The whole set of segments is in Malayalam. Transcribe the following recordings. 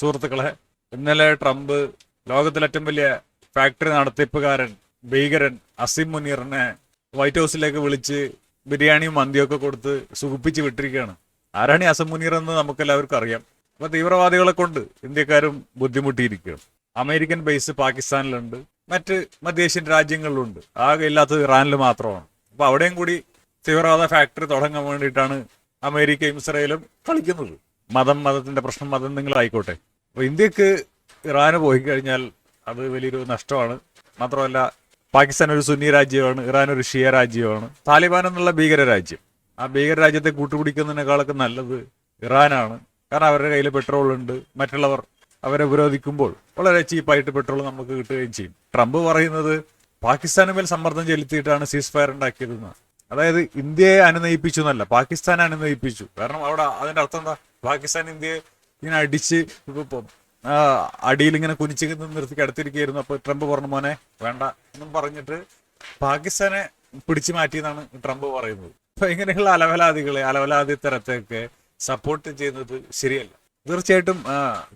സുഹൃത്തുക്കളെ, ഇന്നലെ ട്രംപ് ലോകത്തിലെ ഏറ്റവും വലിയ ഫാക്ടറി നടത്തിപ്പുകാരൻ ഭീകരൻ അസിം മുനീറിനെ വൈറ്റ് ഹൗസിലേക്ക് വിളിച്ച് ബിരിയാണിയും മന്തിയൊക്കെ കൊടുത്ത് സുഖിപ്പിച്ച് വിട്ടിരിക്കുകയാണ്. ആരാണ് ഈ അസിം മുനീർ എന്ന് നമുക്കെല്ലാവർക്കും അറിയാം. അപ്പൊ തീവ്രവാദികളെ കൊണ്ട് ഇന്ത്യക്കാരും ബുദ്ധിമുട്ടിയിരിക്കുകയാണ്. അമേരിക്കൻ ബേസ് പാകിസ്ഥാനിലുണ്ട്, മറ്റ് മധ്യേഷ്യൻ രാജ്യങ്ങളിലുണ്ട്, ആകെ ഇല്ലാത്തത് ഇറാനിൽ മാത്രമാണ്. അപ്പൊ അവിടെയും കൂടി തീവ്രവാദ ഫാക്ടറി തുടങ്ങാൻ വേണ്ടിയിട്ടാണ് അമേരിക്കയും ഇസ്രായേലും കളിക്കുന്നത്. മതത്തിന്റെ പ്രശ്നം നിങ്ങളായിക്കോട്ടെ. അപ്പൊ ഇന്ത്യക്ക് ഇറാന് പോയി കഴിഞ്ഞാൽ അത് വലിയൊരു നഷ്ടമാണ്. മാത്രമല്ല, പാകിസ്ഥാൻ ഒരു സുന്നി രാജ്യമാണ്, ഇറാൻ ഒരു ഷിയ രാജ്യമാണ്, താലിബാൻ എന്നുള്ള ഭീകര രാജ്യം. ആ ഭീകര രാജ്യത്തെ കൂട്ടുപിടിക്കുന്നതിനേക്കാളൊക്കെ നല്ലത് ഇറാനാണ്. കാരണം അവരുടെ കയ്യിൽ പെട്രോൾ ഉണ്ട്. മറ്റുള്ളവർ അവരെ വിരോധിക്കുമ്പോൾ വളരെ ചീപ്പായിട്ട് പെട്രോൾ നമുക്ക് കിട്ടുകയും ചെയ്യും. ട്രംപ് പറയുന്നത് പാകിസ്ഥാന് മേൽ സമ്മർദ്ദം ചെലുത്തിയിട്ടാണ് സീസ് ഫയർ ഉണ്ടാക്കിയതെന്ന്. അതായത് ഇന്ത്യയെ അനുനയിപ്പിച്ചു എന്നല്ല, പാകിസ്ഥാനെ അനുനയിപ്പിച്ചു. കാരണം അവിടെ അതിന്റെ അർത്ഥം എന്താ? പാകിസ്ഥാൻ ഇന്ത്യയെ ഇങ്ങനെ അടിച്ച് അടിയിൽ ഇങ്ങനെ കുനിച്ച് നിർത്തി കിടത്തിരിക്കുകയായിരുന്നു. അപ്പൊ ട്രംപ് പറഞ്ഞു, മോനെ വേണ്ട എന്നും പറഞ്ഞിട്ട് പാകിസ്ഥാനെ പിടിച്ചു മാറ്റിയെന്നാണ് ട്രംപ് പറയുന്നത്. അപ്പൊ ഇങ്ങനെയുള്ള അലവലാതി തരത്തെയൊക്കെ സപ്പോർട്ട് ചെയ്യുന്നത് ശരിയല്ല. തീർച്ചയായിട്ടും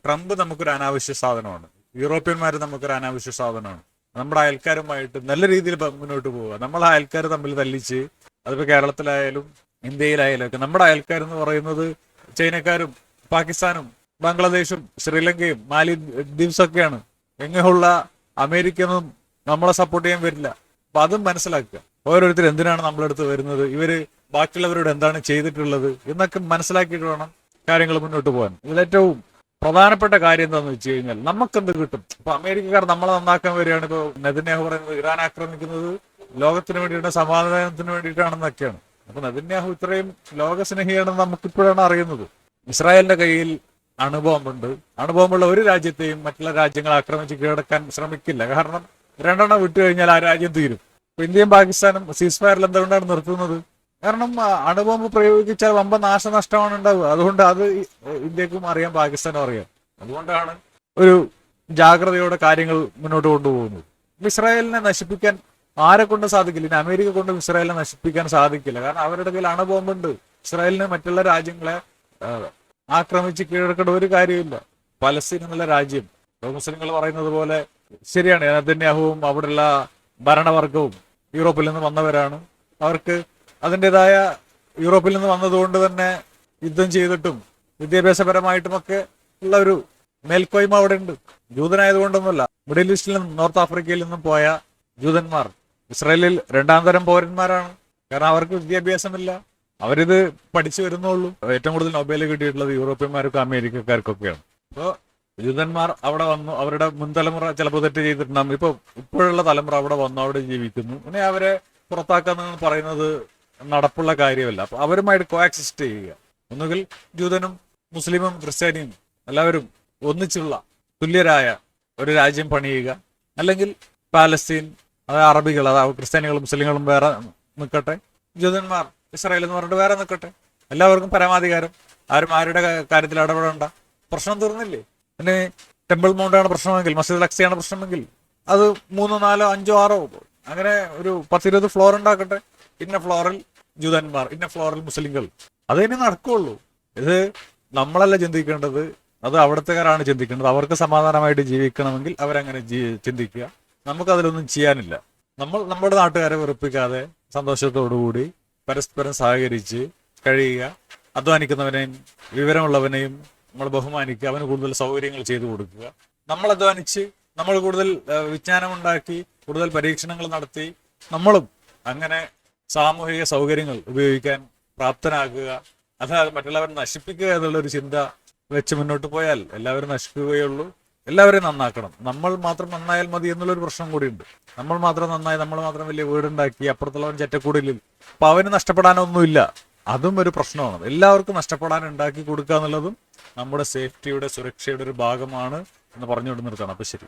ട്രംപ് നമുക്കൊരു അനാവശ്യ സാധനമാണ്. യൂറോപ്യന്മാർ നമുക്കൊരു അനാവശ്യ സാധനമാണ്. നമ്മുടെ അയൽക്കാരുമായിട്ട് നല്ല രീതിയിൽ മുന്നോട്ട് പോവുക. നമ്മളെ അയൽക്കാർ തമ്മിൽ തല്ലിച്ച്, അതിപ്പോ കേരളത്തിലായാലും ഇന്ത്യയിലായാലും ഒക്കെ നമ്മുടെ അയൽക്കാരെന്ന് പറയുന്നത് ചൈനക്കാരും പാകിസ്ഥാനും ബംഗ്ലാദേശും ശ്രീലങ്കയും മാലിദ്വീപ്സൊക്കെയാണ്. എങ്ങനെയുള്ള അമേരിക്കയൊന്നും നമ്മളെ സപ്പോർട്ട് ചെയ്യാൻ വരില്ല. അപ്പൊ അതും മനസ്സിലാക്കുക. ഓരോരുത്തർ എന്തിനാണ് നമ്മളെടുത്ത് വരുന്നത്, ഇവര് ബാക്കിയുള്ളവരോട് എന്താണ് ചെയ്തിട്ടുള്ളത് എന്നൊക്കെ മനസ്സിലാക്കിയിട്ട് വേണം കാര്യങ്ങൾ മുന്നോട്ട് പോകാൻ. ഇതിലേറ്റവും പ്രധാനപ്പെട്ട കാര്യം എന്താണെന്ന് വെച്ച് കഴിഞ്ഞാൽ നമുക്കെന്ത് കിട്ടും? ഇപ്പൊ അമേരിക്കക്കാർ നമ്മളെ നന്നാക്കാൻ വരികയാണ്. ഇപ്പൊ നെതന്യാഹു പറയുന്നത് ഇറാൻ ആക്രമിക്കുന്നത് ലോകത്തിന് വേണ്ടിയിട്ട് സമാധാനത്തിന് വേണ്ടിയിട്ടാണെന്നൊക്കെയാണ്. അപ്പൊ നെതന്യാഹു ഇത്രയും ലോകസ്നേഹിയാണെന്ന് നമുക്കിപ്പോഴാണ് അറിയുന്നത്. ഇസ്രായേലിന്റെ കയ്യിൽ അണുബോംബുണ്ട്. അണുബോംബുള്ള ഒരു രാജ്യത്തെയും മറ്റുള്ള രാജ്യങ്ങൾ ആക്രമിച്ച് കീഴടക്കാൻ ശ്രമിക്കില്ല. കാരണം രണ്ടെണ്ണം വിട്ടു കഴിഞ്ഞാൽ ആ രാജ്യം തീരും. ഇപ്പൊ ഇന്ത്യയും പാകിസ്ഥാനും സീസ് ഫയറിൽ എന്തുകൊണ്ടാണ് നിർത്തുന്നത്? കാരണം അണുബോംബ് പ്രയോഗിച്ചാൽ വമ്പ നാശനഷ്ടമാണ് ഉണ്ടാവുക. അതുകൊണ്ട് അത് ഇന്ത്യക്കും അറിയാം, പാകിസ്ഥാനും അറിയാം. അതുകൊണ്ടാണ് ഒരു ജാഗ്രതയോടെ കാര്യങ്ങൾ മുന്നോട്ട് കൊണ്ടുപോകുന്നത്. ഇസ്രായേലിനെ നശിപ്പിക്കാൻ ആരെ കൊണ്ട് സാധിക്കില്ല. ഇനി അമേരിക്ക കൊണ്ട് ഇസ്രായേലിനെ നശിപ്പിക്കാൻ സാധിക്കില്ല. കാരണം അവരുടെ കയ്യിൽ അണുബോംബുണ്ട്. ഇസ്രായേലിന് മറ്റുള്ള രാജ്യങ്ങളെ ആക്രമിച്ച് കീഴടക്കേണ്ട ഒരു കാര്യമില്ല. പലസ്തീൻ എന്നുള്ള രാജ്യം മുസ്ലിങ്ങൾ പറയുന്നത് പോലെ ശരിയാണ്. നെതന്യാഹുവും അവിടെയുള്ള ഭരണവർഗവും യൂറോപ്പിൽ നിന്ന് വന്നവരാണ്. അവർക്ക് അതിൻ്റെതായ യൂറോപ്പിൽ നിന്ന് വന്നതുകൊണ്ട് തന്നെ യുദ്ധം ചെയ്തിട്ടും വിദ്യാഭ്യാസപരമായിട്ടുമൊക്കെ ഉള്ള ഒരു മേൽക്കോയ്മ അവിടെ ഉണ്ട്. ജൂതനായതുകൊണ്ടൊന്നുമല്ല. മിഡിൽ ഈസ്റ്റിൽ നിന്നും നോർത്ത് ആഫ്രിക്കയിൽ നിന്നും പോയ ജൂതന്മാർ ഇസ്രായേലിൽ രണ്ടാം തരം പൗരന്മാരാണ്. കാരണം അവർക്ക് വിദ്യാഭ്യാസമില്ല, അവരിത് പഠിച്ചു വരുന്നുള്ളൂ. ഏറ്റവും കൂടുതൽ നൊബേൽ കിട്ടിയിട്ടുള്ളത് യൂറോപ്യന്മാർക്കും അമേരിക്കക്കാർക്കൊക്കെയാണ്. അപ്പോൾ ജൂതന്മാർ അവിടെ വന്നു. അവരുടെ മുൻതലമുറ ചിലപ്പോൾ തെറ്റ് ചെയ്തിട്ടുണ്ടാകും. ഇപ്പോഴുള്ള തലമുറ അവിടെ വന്നു, അവിടെ ജീവിക്കുന്നു. പിന്നെ അവരെ പുറത്താക്കാന്ന് പറയുന്നത് നടപ്പുള്ള കാര്യമല്ല. അപ്പൊ അവരുമായിട്ട് കോഎക്സിസ്റ്റ് ചെയ്യുക. ഒന്നുകിൽ ജൂതനും മുസ്ലിമും ക്രിസ്ത്യാനിയും എല്ലാവരും ഒന്നിച്ചുള്ള തുല്യരായ ഒരു രാജ്യം പണിയുക, അല്ലെങ്കിൽ പാലസ്തീൻ, അത് അറബികൾ, അതായത് ക്രിസ്ത്യാനികളും മുസ്ലിങ്ങളും വേറെ നിൽക്കട്ടെ, ജൂതന്മാർ ഇസ്രായേൽ എന്ന് പറഞ്ഞിട്ട് വേറെ നിൽക്കട്ടെ. എല്ലാവർക്കും പരമാധികാരം. ആരും ആരുടെ കാര്യത്തിൽ ഇടപെടേണ്ട. പ്രശ്നം തീർന്നില്ലേ? പിന്നെ ടെമ്പിൾ മൗണ്ടാണ് പ്രശ്നമെങ്കിൽ, മസ്ജിദ് അക്സയാണ് പ്രശ്നമെങ്കിൽ അത് 3, 4, 5, 6 അങ്ങനെ ഒരു 10-20 ഫ്ലോർ ഉണ്ടാക്കട്ടെ. ഇന്ന ഫ്ലോറിൽ ജൂതന്മാർ, ഇന്ന ഫ്ലോറിൽ മുസ്ലിങ്ങൾ. അത് തന്നെ നടക്കുകയുള്ളൂ. ഇത് നമ്മളല്ല ചിന്തിക്കേണ്ടത്, അത് അവിടത്തെക്കാരാണ് ചിന്തിക്കേണ്ടത്. അവർക്ക് സമാധാനമായിട്ട് ജീവിക്കണമെങ്കിൽ അവരങ്ങനെ ചിന്തിക്കുക. നമുക്കതിലൊന്നും ചെയ്യാനില്ല. നമ്മൾ നമ്മുടെ നാട്ടുകാരെ വെറുപ്പിക്കാതെ സന്തോഷത്തോടുകൂടി പരസ്പരം സഹകരിച്ച് കഴിയുക. അധ്വാനിക്കുന്നവനെയും വിവരമുള്ളവനെയും നമ്മൾ ബഹുമാനിക്കുക. അവന് കൂടുതൽ സൗകര്യങ്ങൾ ചെയ്തു കൊടുക്കുക. നമ്മൾ അധ്വാനിച്ച് നമ്മൾ കൂടുതൽ വിജ്ഞാനം ഉണ്ടാക്കി കൂടുതൽ പരീക്ഷണങ്ങൾ നടത്തി നമ്മളും അങ്ങനെ സാമൂഹിക സൗകര്യങ്ങൾ ഉപയോഗിക്കാൻ പ്രാപ്തനാകുക. അതായത് മറ്റുള്ളവരെ നശിപ്പിക്കുക എന്നുള്ളൊരു ചിന്ത വെച്ച് മുന്നോട്ട് പോയാൽ എല്ലാവരും നശിക്കുകയുള്ളൂ. എല്ലാവരെയും നന്നാക്കണം. നമ്മൾ മാത്രം നന്നായാൽ മതി എന്നുള്ളൊരു പ്രശ്നം കൂടിയുണ്ട്. നമ്മൾ മാത്രം നന്നായി, നമ്മൾ മാത്രം വലിയ വീടുണ്ടാക്കി അപ്പുറത്തുള്ളവൻ ചെറ്റക്കൂടില്ല, അപ്പൊ അവന് നഷ്ടപ്പെടാനൊന്നുമില്ല. അതും ഒരു പ്രശ്നമാണ്. എല്ലാവർക്കും നഷ്ടപ്പെടാൻ ഉണ്ടാക്കി കൊടുക്കുക എന്നുള്ളതും നമ്മുടെ സേഫ്റ്റിയുടെ, സുരക്ഷയുടെ ഒരു ഭാഗമാണ് എന്ന് പറഞ്ഞുകൊണ്ട് നിർത്തണം. അപ്പൊ ശരി.